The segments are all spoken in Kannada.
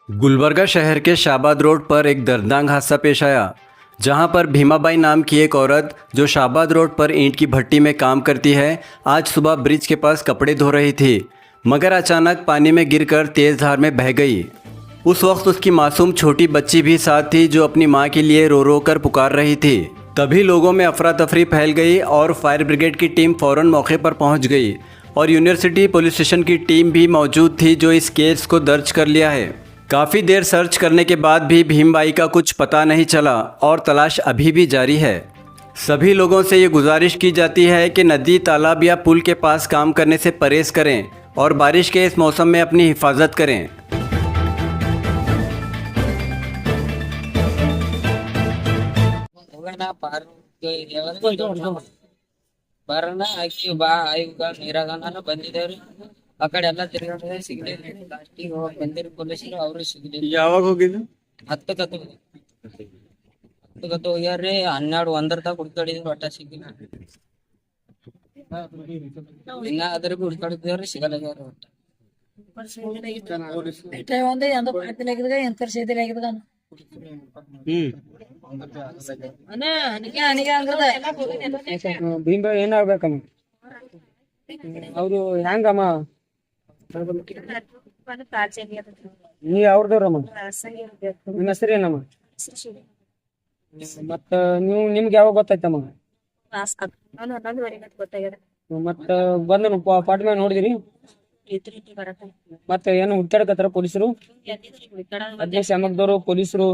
गुलबर्गा शहर के शाबाद रोड पर एक दर्दनाक हादसा पेश आया, जहां पर भीमाबाई नाम की एक औरत जो शाबाद रोड पर ईंट की भट्टी में काम करती है, आज सुबह ब्रिज के पास कपड़े धो रही थी, मगर अचानक पानी में गिरकर तेज धार में बह गई। उस वक्त उसकी मासूम छोटी बच्ची भी साथ थी, जो अपनी मां के लिए रो रो कर पुकार रही थी। तभी लोगों में अफरा तफरी फैल गई और फायर ब्रिगेड की टीम फौरन मौके पर पहुंच गई और यूनिवर्सिटी पुलिस स्टेशन की टीम भी मौजूद थी, जो इस केस को दर्ज कर लिया है। काफ़ी देर सर्च करने के बाद भी भीमबाई का कुछ पता नहीं चला और तलाश अभी भी जारी है। सभी लोगों से ये गुजारिश की जाती है कि नदी, तालाब या पुल के पास काम करने से परहेज करें और बारिश के इस मौसम में अपनी हिफाजत करें। ಹೋಗೋಣ ಪಾರ್ಕ್ ಬರೋಣ ಆಕಿ ಬಾ ಈಗ ನೀರಾಗನ ಬಂದಿದ್ದೇವ್ರಿ ಆ ಕಡೆ ಎಲ್ಲಾ ತಿರ್ಗಾಡಿದ್ರೆ ಸಿಗ್ಲಿಲ್ಲ ಲಾಸ್ಟಿಗೆ ಹೋಗಿ ಬಂದಿರಿ ಪೊಲೀಸರು ಅವರು ಸಿಗ್ಲಿಲ್ಲ ಯಾವಾಗ ಹೋಗಿದ್ದು? 10 ಹೋಗ್ಯಾರ್ರಿ 12 1 ತಕ ಹುಡ್ಕಾಡಿದ್ರು ಒಟ್ಟ ಸಿಗ್ಲಿಲ್ಲ ಇನ್ನ ಅದ್ರ ಹುಡ್ಕಾಡಿದ್ದೇವ್ರಿ ಸಿಗಲ್ಲ ಒಟ್ಟ ಭೀಮರಾವ್ ಏನಾಗ್ಬೇಕಮ್ಮ? ಅವ್ರು ಹೆಂಗಮ್ಮ? ನೀ ಅವ್ರದವ್ರಮ್ಮ? ನಿಮ್ಮ ಹೆಸರೇನಮ್ಮ? ಮತ್ತ ನಿಮ್ಗೆ ಯಾವಾಗ ಗೊತ್ತಾಯ್ತಮ್ಮ? ಮತ್ತ ಬಂದು ಪಾಟ್ ಮೇಲೆ ನೋಡಿದಿರಿ? ಮತ್ತೆ ಏನು ಹುಡ್ಕಾಡಕತ್ತಾರ ಪೊಲೀಸರು? ಶಾಮಕ್ದವ್ರು ಪೊಲೀಸರು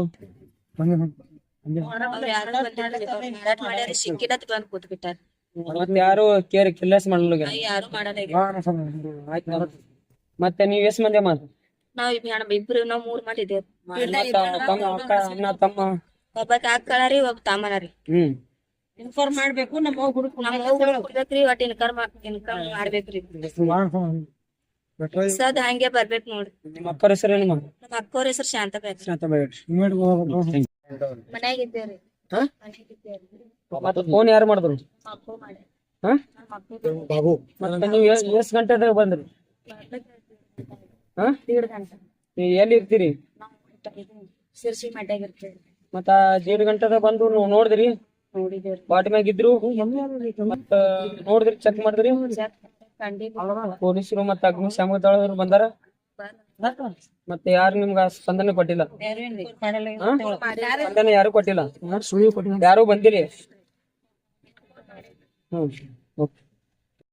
ಮತ್ತೆ ಯಾರು ಕೇರ್ ಕಿಲ್ಲೆಸ್ ಮಾಡಲ್ಲ. ಮತ್ತೆ ನೀವ್ ಎಷ್ಟ್ ಮಂದಿ ಅಮ್ಮ? ಅಣ್ಣ ತಮ್ಮ ಒಬ್ಬ ಹಾಕಳಾರಿ ಒಬ್ಬ ತಾಮನಾರಿ ಇನ್ಫಾರ್ಮ್ ಮಾಡ್ಬೇಕು. ನಮ್ಮ ಹುಡುಕ್ರಿ ಒಟ್ಟು ಇನ್ಕಮ್ ಮಾಡ್ಬೇಕ್ರಿ. ಸದ್ ಹಂಗೆ ಬರ್ಬೇಕು ನೋಡ್ರಿ. ನಿಮ್ಮ ಅಕ್ಕರ ಹೆಸರೇನಮ್ಮ? ನಮ್ಮ ಅಕ್ಕವ್ರ ಹೆಸರು ಶಾಂತಬಾಯಿ. ಮನ್ಯಾಗ ಇದ್ದೇವ್ರಿ. ಮತ್ತೆ ಫೋನ್ ಯಾರು ಮಾಡಿದ್ರು? ಮತ್ತೆ ನೀವು ಎಷ್ಟ್ ಗಂಟೆದಾಗ ಬಂದ್ರಿ? 1:30 ಗಂಟೆ. ನೀವ್ ಎಲ್ಲಿ ಇರ್ತೀರಿ? ಸಿರ್ಸಿ ಮಟ್ಯಾಗ ಇರ್ತೇವ್ರಿ. ಮತ್ತ 1:30 ಗಂಟೆದಾಗ ಬಂದು ನೋಡಿದ್ರಿ? ನೋಡಿದೇವ್ರಿ. ಬಾಟ್ ಮ್ಯಾಗ ಇದ್ರು ಮತ್ತ ನೋಡಿದ್ರಿ, ಚೆಕ್ ಮಾಡಿದ್ರಿ? ಪೊಲೀಸರು ಮತ್ತೆ ಅಗ್ನಿಶಾಮಕ ದಳದವ್ರು ಬಂದಾರ? ಮತ್ತೆ ಯಾರು ನಿಮ್ಗ ಸ್ಪಂದನೆ ಕೊಟ್ಟಿಲ್ಲ? ಸ್ಪಂದನೆ ಯಾರು ಕೊಟ್ಟಿಲ್ಲ? ಯಾರು ಬಂದಿರಿ? ಓಕೆ.